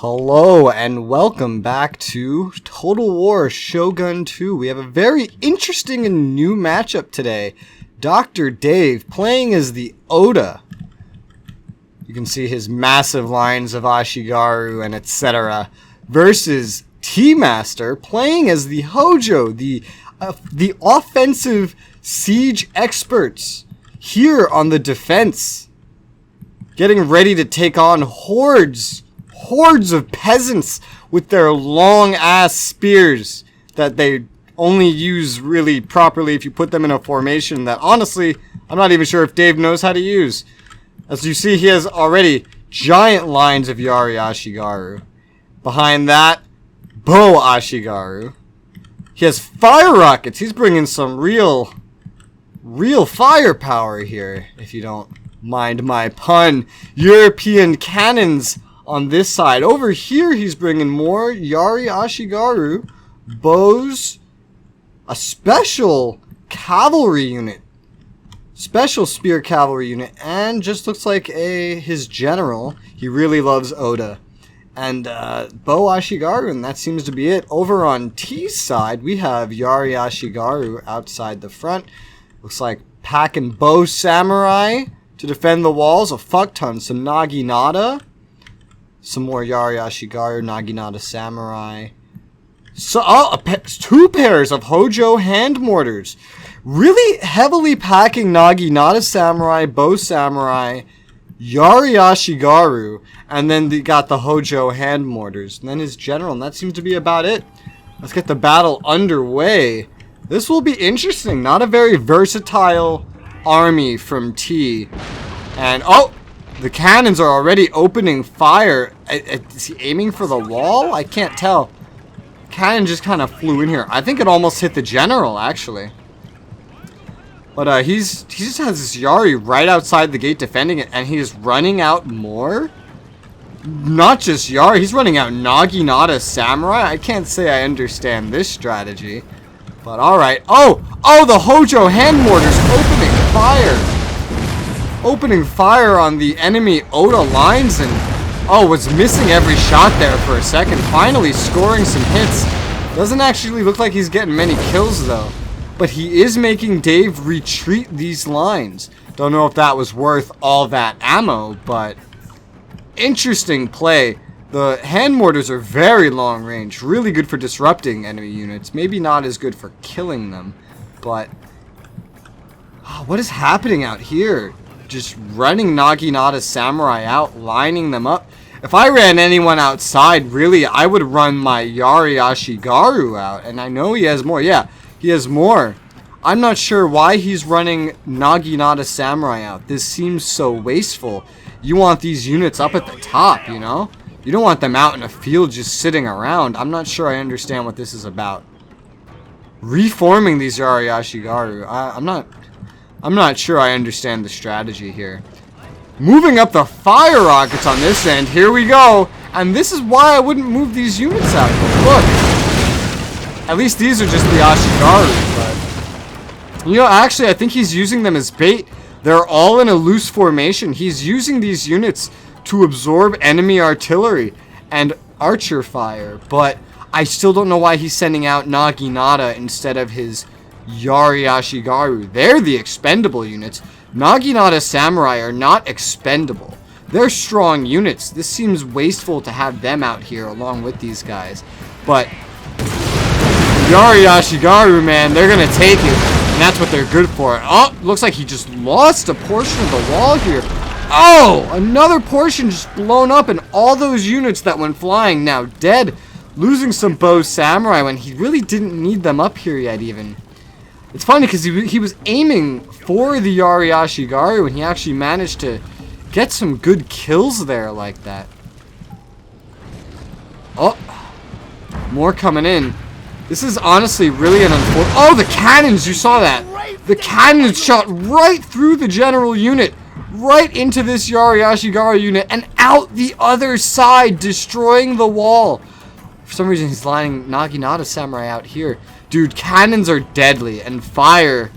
Hello and welcome back to Total War Shogun 2. We have a very interesting and new matchup today. DrDave playing as the Oda. You can see his massive lines of Ashigaru and etc. Versus T-Master playing as the Hojo, the offensive siege experts here on the defense. Getting ready to take on hordes of peasants with their long ass spears that they only use really properly if you put them in a formation that honestly I'm not even sure if Dave knows how to use. As you see, he has already giant lines of Yari Ashigaru. Behind that, Bow Ashigaru. He has fire rockets. He's bringing some real firepower here, if you don't mind my pun. European cannons on this side. Over here, he's bringing more Yari Ashigaru, bows, a special cavalry unit, special spear cavalry unit, and just looks like his general. He really loves Oda. And bow Ashigaru, and that seems to be it. Over on T's side, we have Yari Ashigaru outside the front. Looks like packing bow samurai to defend the walls. A fuck ton. Some Naginata. Some more Yari Ashigaru, Naginata Samurai. So, two pairs of Hojo hand mortars. Really heavily packing Naginata Samurai, Bow Samurai, Yari Ashigaru, and then they got the Hojo hand mortars. And then his general, and that seems to be about it. Let's get the battle underway. This will be interesting. Not a very versatile army from T. And, oh! The cannons are already opening fire. Is he aiming for the wall? I can't tell. Cannon just kind of flew in here. I think it almost hit the general, actually. But he just has this Yari right outside the gate defending it, and he is running out more. Not just Yari, he's running out Naginata Samurai. I can't say I understand this strategy. But alright. Oh, the Hojo hand mortars opening fire. Opening fire on the enemy Oda lines, and was missing every shot there for a second. Finally scoring some hits. Doesn't actually look like he's getting many kills though, but he is making Dave retreat these lines. Don't know if that was worth all that ammo, but interesting play. The hand mortars are very long range, really good for disrupting enemy units. Maybe not as good for killing them, but what is happening out here? Just running Naginata Samurai out, lining them up. If I ran anyone outside, really, I would run my Yari Ashigaru out. And I know he has more. Yeah, he has more. I'm not sure why he's running Naginata Samurai out. This seems so wasteful. You want these units up at the top, you know? You don't want them out in a field just sitting around. I'm not sure I understand what this is about. Reforming these Yari Ashigaru. I'm not sure I understand the strategy here. Moving up the fire rockets on this end. Here we go. And this is why I wouldn't move these units out. Look. At least these are just the Ashigaru. But, you know, actually, I think he's using them as bait. They're all in a loose formation. He's using these units to absorb enemy artillery and archer fire. But I still don't know why he's sending out Naginata instead of his Yari Ashigaru. They're the expendable units. Naginata Samurai are not expendable. They're strong units. This seems wasteful to have them out here along with these guys. But Yari Ashigaru, man, they're gonna take it. And that's what they're good for. Oh, looks like he just lost a portion of the wall here. Oh, another portion just blown up, and all those units that went flying now dead. Losing some Bow Samurai when he really didn't need them up here yet even. It's funny because he was aiming for the Yari Ashigaru and he actually managed to get some good kills there like that. Oh, more coming in. This is honestly really an unfortunate. Oh, the cannons! You saw that. The cannons shot right through the general unit, right into this Yari Ashigaru unit, and out the other side, destroying the wall. For some reason, he's lining Naginata Samurai out here. Dude, cannons are deadly, and fire.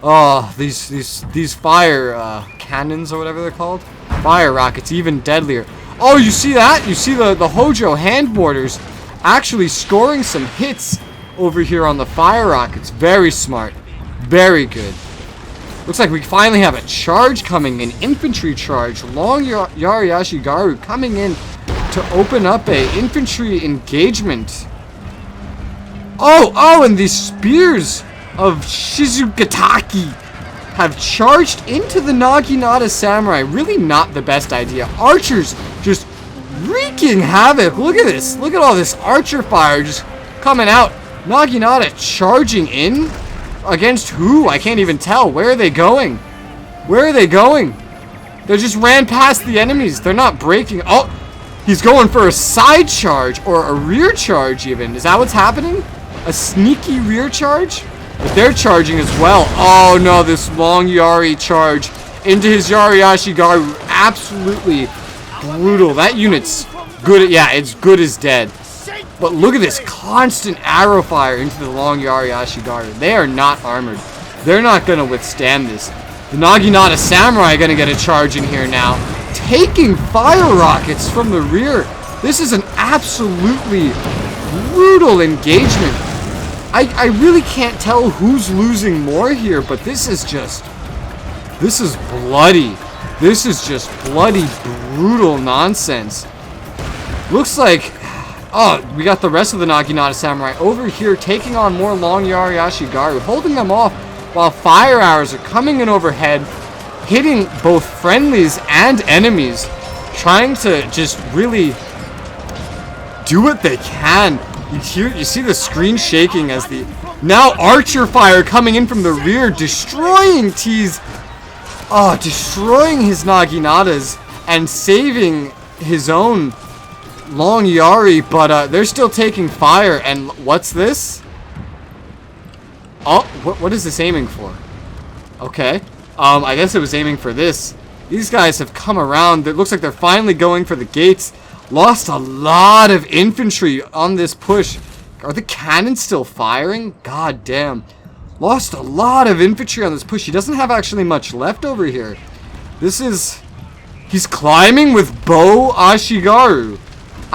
Oh, these fire cannons or whatever they're called. Fire rockets, even deadlier. Oh, you see that? You see the Hojo hand mortars actually scoring some hits over here on the fire rockets. Very smart. Very good. Looks like we finally have a charge coming, an infantry charge. Long Yari Ashigaru coming in to open up a infantry engagement. Oh, and these spears of Shizugataki have charged into the Naginata Samurai. Really not the best idea. Archers just wreaking havoc. Look at this. Look at all this archer fire just coming out. Naginata charging in against who? I can't even tell. Where are they going? Where are they going? They just ran past the enemies. They're not breaking. Oh, he's going for a side charge or a rear charge even. Is that what's happening? A sneaky rear charge? But they're charging as well. Oh no, this long Yari charge into his Yari Ashigaru. Absolutely brutal. That unit's good. Yeah, it's good as dead. But look at this constant arrow fire into the long Yari Ashigaru. They are not armored. They're not going to withstand this. The Naginata Samurai are going to get a charge in here now. Taking fire rockets from the rear. This is an absolutely brutal engagement. I really can't tell who's losing more here, but this is bloody. This is just bloody, brutal nonsense. Looks like, oh, we got the rest of the Naginata Samurai over here taking on more long Yari Ashigaru, holding them off while fire arrows are coming in overhead, hitting both friendlies and enemies, trying to just really do what they can. You see the screen shaking as the now archer fire coming in from the rear, destroying T's, destroying his Naginatas and saving his own long Yari, but they're still taking fire. And what's this? Oh, what is this aiming for? Okay, I guess it was aiming for this. These guys have come around. It looks like they're finally going for the gates. Lost a lot of infantry on this push. Are the cannons still firing? God damn. Lost a lot of infantry on this push. He doesn't have actually much left over here. He's climbing with Bo Ashigaru.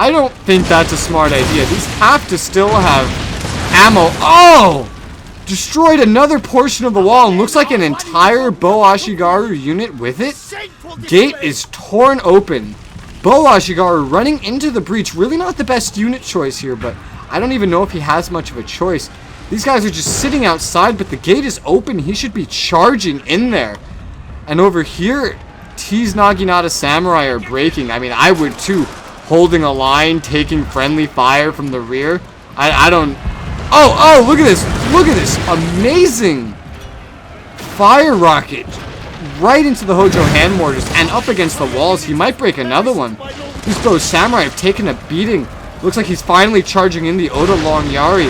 I don't think that's a smart idea. These have to still have ammo. Oh! Destroyed another portion of the wall and looks like an entire Bo Ashigaru unit with it. Gate is torn open. Bo Ashigaru running into the breach. Really not the best unit choice here, but I don't even know if he has much of a choice. These guys are just sitting outside, but the gate is open. He should be charging in there. And over here, T's Naginata Samurai are breaking. I mean, I would too. Holding a line, taking friendly fire from the rear. I don't... Oh, look at this. Look at this. Amazing fire rocket right into the Hojo hand mortars and up against the walls. He might break another one. These Bo Samurai have taken a beating. Looks like he's finally charging in the Oda Long Yari.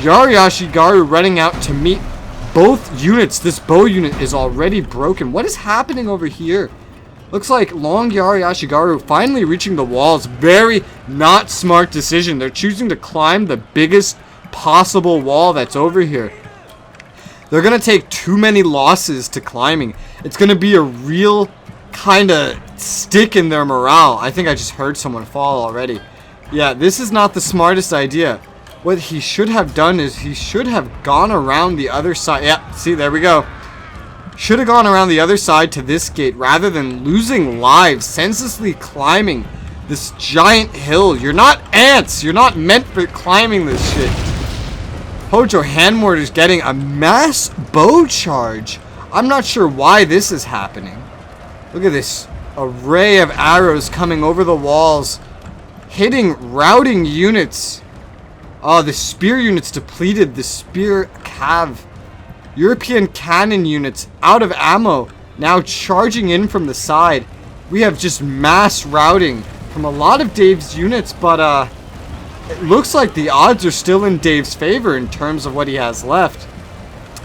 Yari Ashigaru running out to meet both units. This Bo unit is already broken. What is happening over here? Looks like Long Yari Ashigaru finally reaching the walls. Very not smart decision. They're choosing to climb the biggest possible wall that's over here. They're going to take too many losses to climbing. It's going to be a real kind of stick in their morale. I think I just heard someone fall already. Yeah, this is not the smartest idea. What he should have done is he should have gone around the other side. Yeah, see, there we go. Should have gone around the other side to this gate rather than losing lives, senselessly climbing this giant hill. You're not ants. You're not meant for climbing this shit. Hojo hand mortars getting a mass bow charge. I'm not sure why this is happening. Look at this array of arrows coming over the walls, hitting routing units. Oh, the spear units depleted. The spear cav. European cannon units out of ammo, now charging in from the side. We have just mass routing from a lot of Dave's units, but it looks like the odds are still in Dave's favor in terms of what he has left.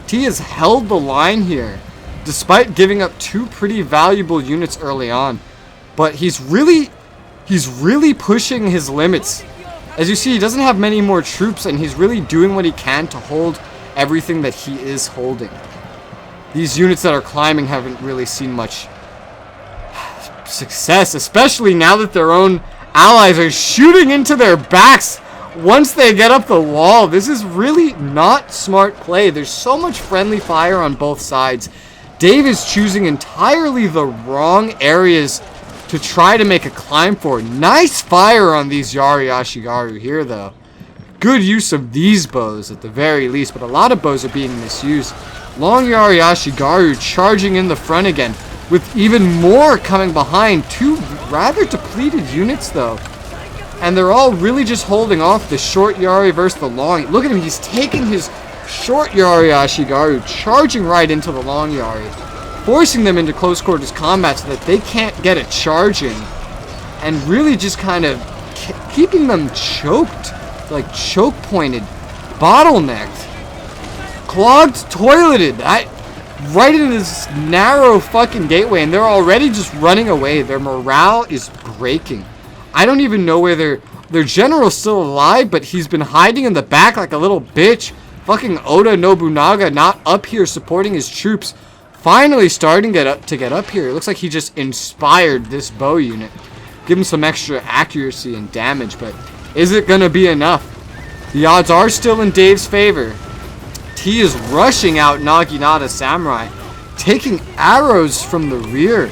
T has held the line here, despite giving up two pretty valuable units early on. But he's really pushing his limits. As you see, he doesn't have many more troops, and he's really doing what he can to hold everything that he is holding. These units that are climbing haven't really seen much success, especially now that their own allies are shooting into their backs once they get up the wall. This is really not smart play. There's so much friendly fire on both sides. Dave is choosing entirely the wrong areas to try to make a climb for. Nice fire on these Yari Ashigaru here, though. Good use of these bows at the very least, but a lot of bows are being misused. Long Yari Ashigaru charging in the front again, with even more coming behind. Two rather depleted units, though. And they're all really just holding off the short Yari versus the long. Look at him, he's taking his short Yari Ashigaru, charging right into the long Yari, forcing them into close quarters combat so that they can't get a charge in. And really just kind of keeping them choked, like choke pointed, bottlenecked, clogged, toileted. Right into this narrow fucking gateway, and they're already just running away. Their morale is breaking. I don't even know where their general's still alive, but he's been hiding in the back like a little bitch. Fucking Oda Nobunaga not up here supporting his troops. Finally starting to get up here. It looks like he just inspired this bow unit. Give him some extra accuracy and damage, but is it gonna be enough? The odds are still in Dave's favor. He is rushing out Naginata Samurai, taking arrows from the rear.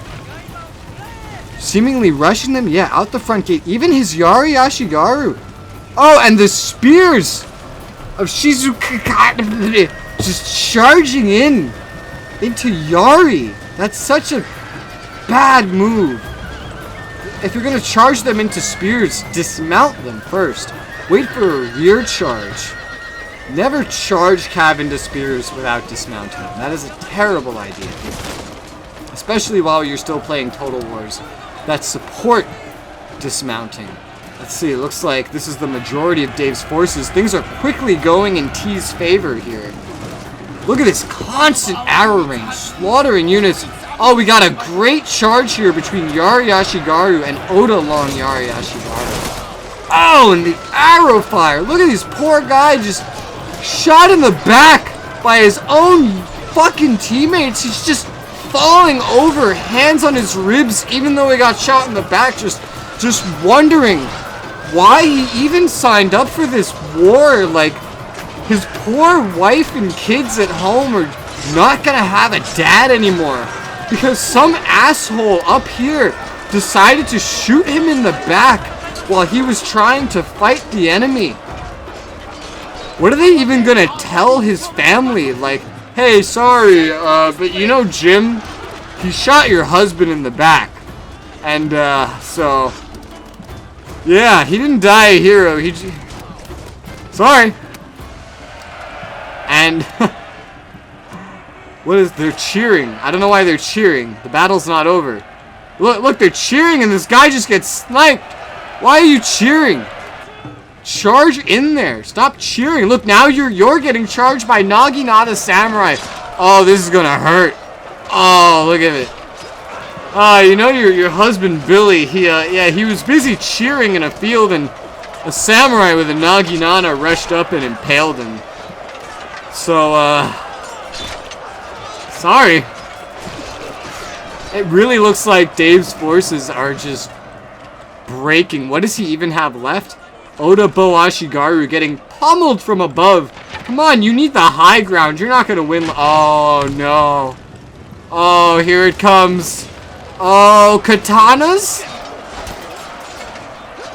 Seemingly rushing them, yeah, out the front gate. Even his Yari Ashigaru. Oh, and the spears of Shizuka just charging into Yari. That's such a bad move. If you're going to charge them into spears, dismount them first. Wait for a rear charge. Never charge cav into spears without dismounting them. That is a terrible idea. Especially while you're still playing Total Wars that support dismounting. Let's see, it looks like this is the majority of Dave's forces. Things are quickly going in T's favor here. Look at this constant arrow range, slaughtering units. Oh, we got a great charge here between Yari Ashigaru and Oda Long Yari Ashigaru. Oh, and the arrow fire. Look at this poor guy just shot in the back by his own fucking teammates. He's just falling over, hands on his ribs, even though he got shot in the back, just wondering why he even signed up for this war. Like, his poor wife and kids at home are not gonna have a dad anymore because some asshole up here decided to shoot him in the back while he was trying to fight the enemy. What are they even gonna tell his family? Like, hey, sorry, but you know Jim, he shot your husband in the back. And, so, yeah, he didn't die a hero, sorry. And, they're cheering. I don't know why they're cheering. The battle's not over. Look, they're cheering and this guy just gets sniped. Why are you cheering? Charge in there. Stop cheering. Look, now you're getting charged by Naginata Samurai. Oh, this is gonna hurt. Oh, look at it. You know your husband Billy, he was busy cheering in a field and a samurai with a Naginata rushed up and impaled him. So, sorry. It really looks like Dave's forces are just breaking. What does he even have left? Oda Bo Ashigaru getting pummeled from above. Come on, you need the high ground. You're not going to win. Oh, no. Oh, here it comes. Oh, katanas?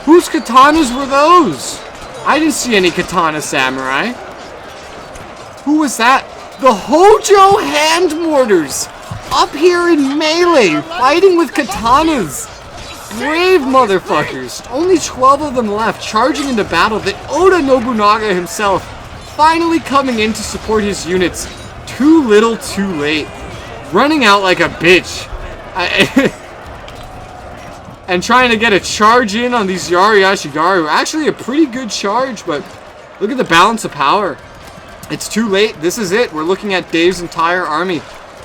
Whose katanas were those? I didn't see any katana samurai. Who was that? The Hojo hand mortars. Up here in melee, fighting with katanas. Brave motherfuckers. Only 12 of them left, charging into battle. That Oda Nobunaga himself finally coming in to support his units. Too little, too late. Running out like a bitch. And trying to get a charge in on these Yari Ashigaru. Actually a pretty good charge, but look at the balance of power. It's too late. This is it. We're looking at Dave's entire army.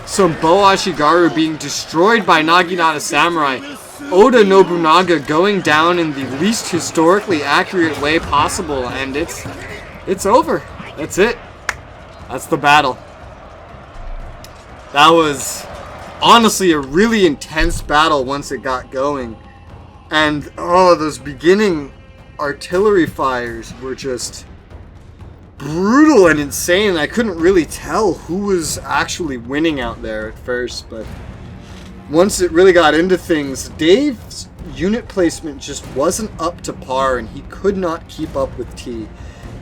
Some Bo Ashigaru being destroyed by Naginata Samurai. Oda Nobunaga going down in the least historically accurate way possible, and it's over. That's it. That's the battle. That was honestly a really intense battle once it got going. And oh, those beginning artillery fires were just brutal and insane. I couldn't really tell who was actually winning out there at first, but once it really got into things, Dave's unit placement just wasn't up to par, and he could not keep up with T.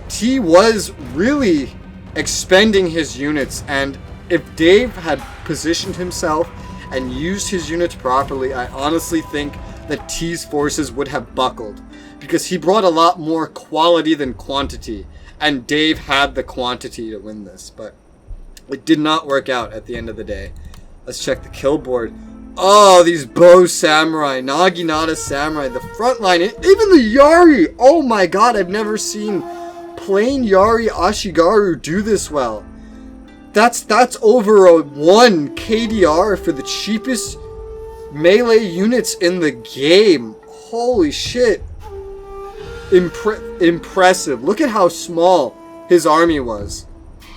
T was really expending his units, and if Dave had positioned himself and used his units properly, I honestly think that T's forces would have buckled, because he brought a lot more quality than quantity, and Dave had the quantity to win this, but it did not work out at the end of the day. Let's check the kill board. Oh, these bow samurai, Naginata samurai, the front line, even the Yari. Oh my god, I've never seen plain Yari Ashigaru do this well. That's over a 1 KDR for the cheapest melee units in the game. Holy shit. Impressive. Look at how small his army was.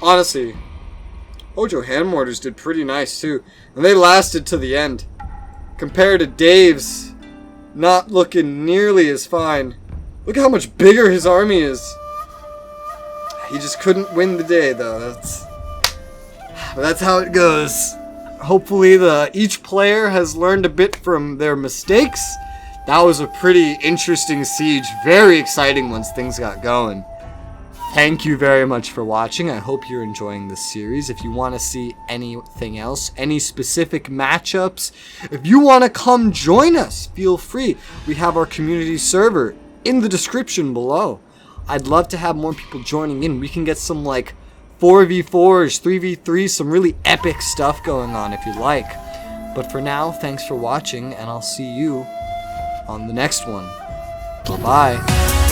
Honestly, Hojo hand mortars did pretty nice too, and they lasted to the end. Compared to Dave's, not looking nearly as fine. Look at how much bigger his army is. He just couldn't win the day though. That's how it goes. Hopefully each player has learned a bit from their mistakes. That was a pretty interesting siege. Very exciting once things got going. Thank you very much for watching. I hope you're enjoying this series. If you want to see anything else, any specific matchups, if you want to come join us, feel free. We have our community server in the description below. I'd love to have more people joining in. We can get some like 4v4s, 3v3s, some really epic stuff going on if you'd like. But for now, thanks for watching, and I'll see you on the next one. Bye-bye.